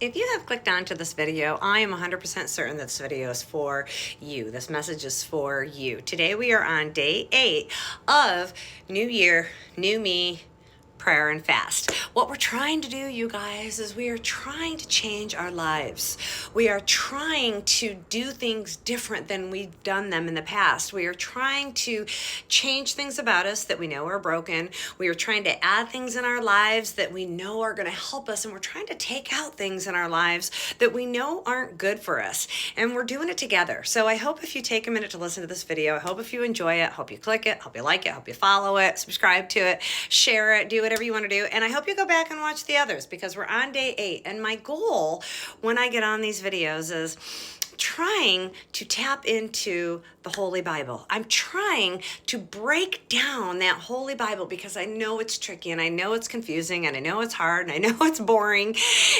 If you have clicked onto this video, I am 100% certain that this video is for you. This message is for you. Today we are on day 8 of New Year, New Me, prayer and fast. What we're trying to do, you guys, is we are trying to change our lives. We are trying to do things different than we've done them in the past. We are trying to change things about us that we know are broken. We are trying to add things in our lives that we know are going to help us, and we're trying to take out things in our lives that we know aren't good for us. And we're doing it together. So I hope if you take a minute to listen to this video, I hope if you enjoy it, hope you click it, hope you like it, hope you follow it, subscribe to it, share it, do whatever you want to do. And I hope you go back and watch the others because we're on day 8. And my goal when I get on these videos is trying to tap into the Holy Bible. I'm trying to break down that Holy Bible because I know it's tricky and I know it's confusing and I know it's hard and I know it's boring.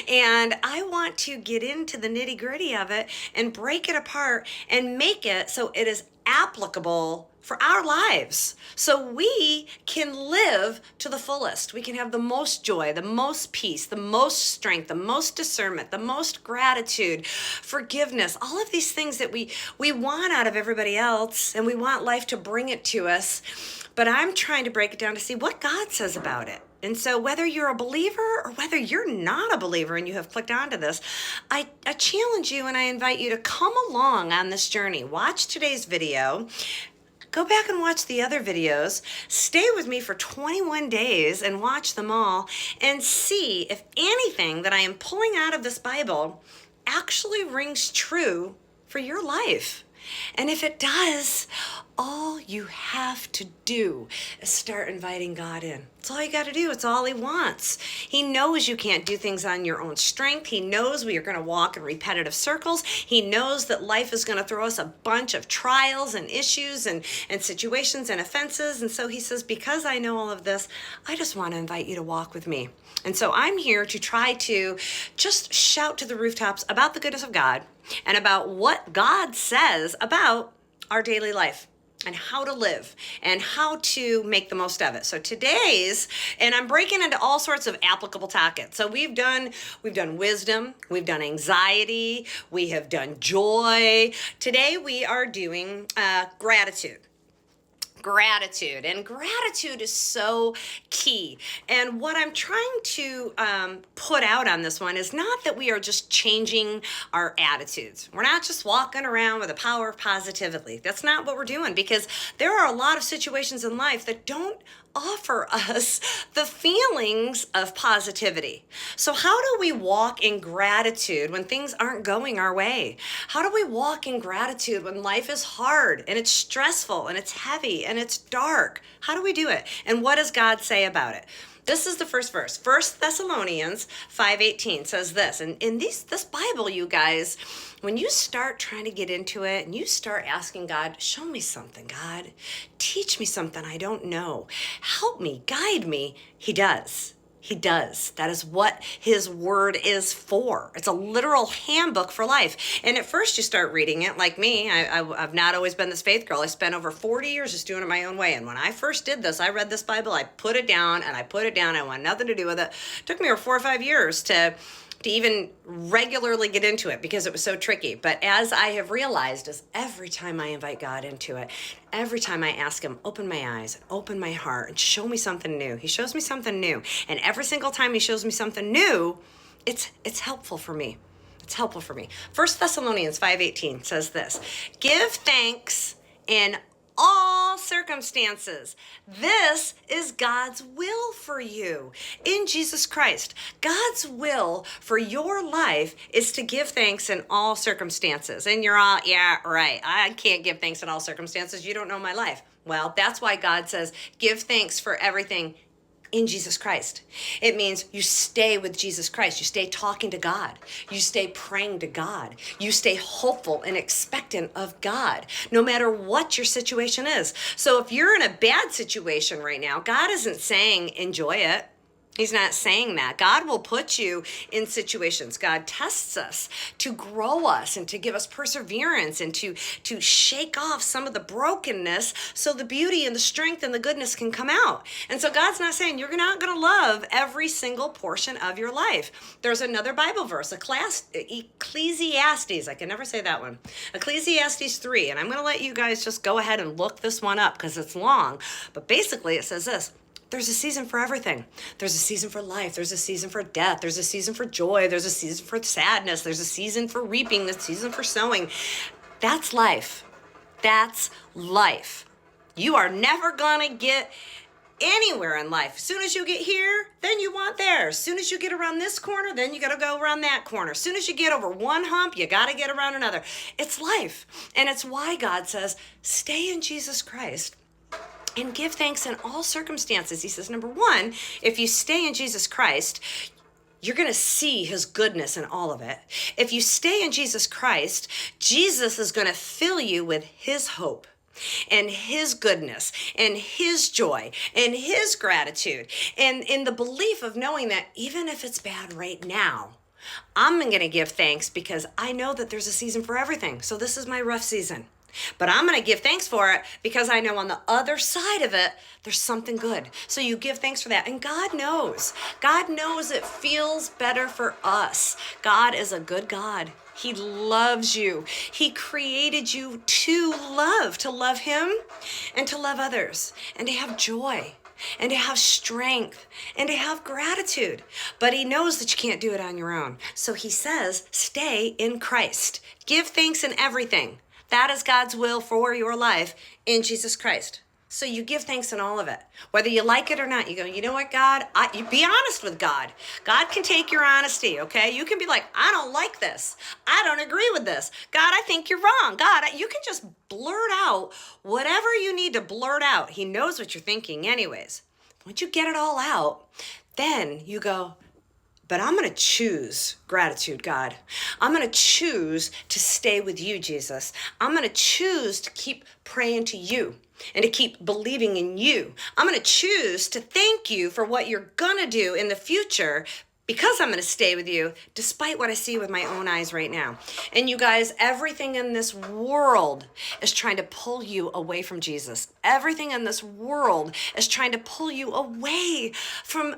And I want to get into the nitty-gritty of it and break it apart and make it so it is applicable for our lives, so we can live to the fullest. We can have the most joy, the most peace, the most strength, the most discernment, the most gratitude, forgiveness, all of these things that we want out of everybody else, and we want life to bring it to us. But I'm trying to break it down to see what God says about it. And so whether you're a believer or whether you're not a believer and you have clicked onto this, I challenge you and I invite you to come along on this journey. Watch today's video. Go back and watch the other videos. Stay with me for 21 days and watch them all and see if anything that I am pulling out of this Bible actually rings true for your life. And if it does, all you have to do is start inviting God in. It's all you got to do. It's all He wants. He knows you can't do things on your own strength. He knows we are going to walk in repetitive circles. He knows that life is going to throw us a bunch of trials and issues and situations and offenses. And so He says, because I know all of this, I just want to invite you to walk with me. And so I'm here to try to just shout to the rooftops about the goodness of God and about what God says about our daily life and how to live and how to make the most of it. So today's, and I'm breaking into all sorts of applicable topics. So we've done wisdom, we've done anxiety, we have done joy. Today we are doing gratitude. And gratitude is so key. And what I'm trying to put out on this one is not that we are just changing our attitudes. We're not just walking around with the power of positivity. That's not what we're doing, because there are a lot of situations in life that don't offer us the feelings of positivity. So how do we walk in gratitude when things aren't going our way? How do we walk in gratitude when life is hard and it's stressful and it's heavy and it's dark? How do we do it? And what does God say about it? This is the first verse. 1 Thessalonians 5:18 says this. And in this Bible, you guys, when you start trying to get into it and you start asking God, show me something, God, teach me something I don't know, help me, guide me, He does. He does. That is what His word is for. It's a literal handbook for life. And at first you start reading it like me. I've not always been this faith girl. I spent over 40 years just doing it my own way. And when I first did this, I read this Bible, I put it down and I put it down. I want nothing to do with it. It took me over 4 or 5 years to even regularly get into it because it was so tricky. But as I have realized, is every time I invite God into it, every time I ask Him, open my eyes, open my heart, and show me something new. He shows me something new. And every single time He shows me something new, it's helpful for me. It's helpful for me. 1 Thessalonians 5:18 says this, give thanks in all circumstances. This is God's will for you in Jesus Christ. God's will for your life is to give thanks in all circumstances. And you're all, yeah, right. I can't give thanks in all circumstances. You don't know my life. Well, that's why God says, give thanks for everything in Jesus Christ. It means you stay with Jesus Christ. You stay talking to God. You stay praying to God. You stay hopeful and expectant of God, no matter what your situation is. So if you're in a bad situation right now, God isn't saying enjoy it. He's not saying that. God will put you in situations. God tests us to grow us and to give us perseverance and to shake off some of the brokenness so the beauty and the strength and the goodness can come out. And so God's not saying you're not going to love every single portion of your life. There's another Bible verse, Ecclesiastes. I can never say that one. Ecclesiastes 3. And I'm going to let you guys just go ahead and look this one up because it's long. But basically it says this. There's a season for everything. There's a season for life. There's a season for death. There's a season for joy. There's a season for sadness. There's a season for reaping. There's a season for sowing. That's life. That's life. You are never going to get anywhere in life. As soon as you get here, then you want there. As soon as you get around this corner, then you got to go around that corner. As soon as you get over one hump, you got to get around another. It's life. And it's why God says, stay in Jesus Christ and give thanks in all circumstances. He says, number one, if you stay in Jesus Christ, you're going to see his goodness in all of it. If you stay in Jesus Christ, Jesus is going to fill you with his hope and his goodness and his joy and his gratitude and in the belief of knowing that even if it's bad right now, I'm going to give thanks because I know that there's a season for everything. So this is my rough season. But I'm going to give thanks for it because I know on the other side of it, there's something good. So you give thanks for that. And God knows. God knows it feels better for us. God is a good God. He loves you. He created you to love him and to love others and to have joy and to have strength and to have gratitude. But he knows that you can't do it on your own. So he says, stay in Christ. Give thanks in everything. That is God's will for your life in Jesus Christ. So you give thanks in all of it. Whether you like it or not, you go, you know what, God? You be honest with God. God can take your honesty, okay? You can be like, I don't like this. I don't agree with this. God, I think you're wrong. God, you can just blurt out whatever you need to blurt out. He knows what you're thinking anyways. Once you get it all out, then you go, but I'm going to choose gratitude, God. I'm going to choose to stay with you, Jesus. I'm going to choose to keep praying to you and to keep believing in you. I'm going to choose to thank you for what you're going to do in the future because I'm going to stay with you despite what I see with my own eyes right now. And you guys, everything in this world is trying to pull you away from Jesus. Everything in this world is trying to pull you away from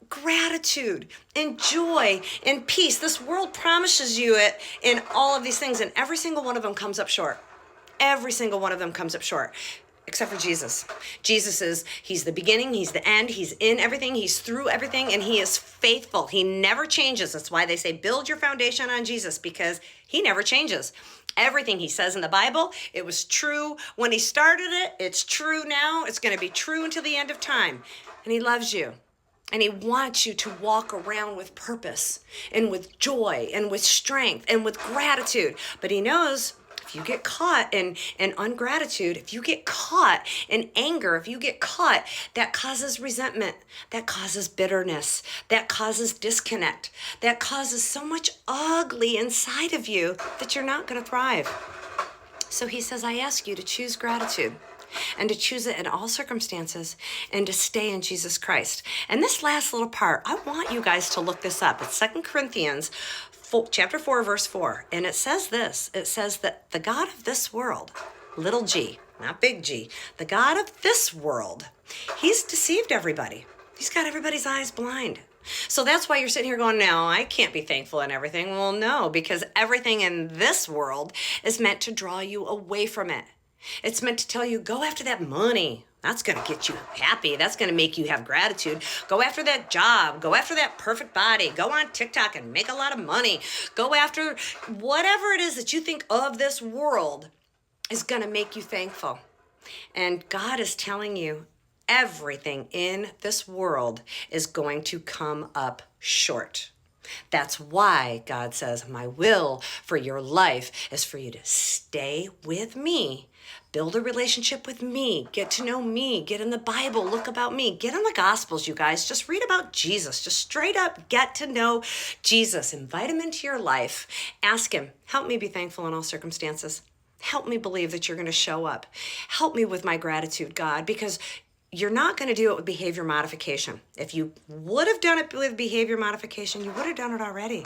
gratitude and joy and peace. This world promises you it in all of these things, and every single one of them comes up short. Every single one of them comes up short, except for Jesus. He's the beginning, he's the end, he's in everything, he's through everything, and he is faithful. He never changes. That's why they say build your foundation on Jesus, because he never changes. Everything he says in the Bible, it was true when he started it, it's true now, it's going to be true until the end of time. And he loves you. And he wants you to walk around with purpose and with joy and with strength and with gratitude. But he knows if you get caught in ungratitude, if you get caught in anger, if you get caught, that causes resentment, that causes bitterness, that causes disconnect, that causes so much ugly inside of you that you're not going to thrive. So he says, I ask you to choose gratitude and to choose it in all circumstances and to stay in Jesus Christ. And this last little part, I want you guys to look this up. It's 2 Corinthians chapter 4, verse 4. And it says this. It says that the God of this world, little g, not big G, the God of this world, he's deceived everybody. He's got everybody's eyes blind. So that's why you're sitting here going, no, I can't be thankful in everything. Well, no, because everything in this world is meant to draw you away from it. It's meant to tell you, go after that money. That's going to get you happy. That's going to make you have gratitude. Go after that job. Go after that perfect body. Go on TikTok and make a lot of money. Go after whatever it is that you think of this world is going to make you thankful. And God is telling you everything in this world is going to come up short. That's why God says, my will for your life is for you to stay with me, build a relationship with me, get to know me, get in the Bible, look about me, get in the Gospels, you guys. Just read about Jesus. Just straight up get to know Jesus. Invite him into your life. Ask him, help me be thankful in all circumstances. Help me believe that you're going to show up. Help me with my gratitude, God, because you're not going to do it with behavior modification. If you would have done it with behavior modification, you would have done it already.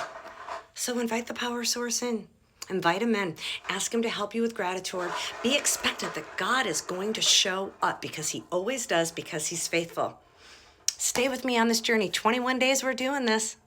So invite the power source in. Invite him in. Ask him to help you with gratitude. Be expectant that God is going to show up, because he always does, because he's faithful. Stay with me on this journey. 21 days we're doing this.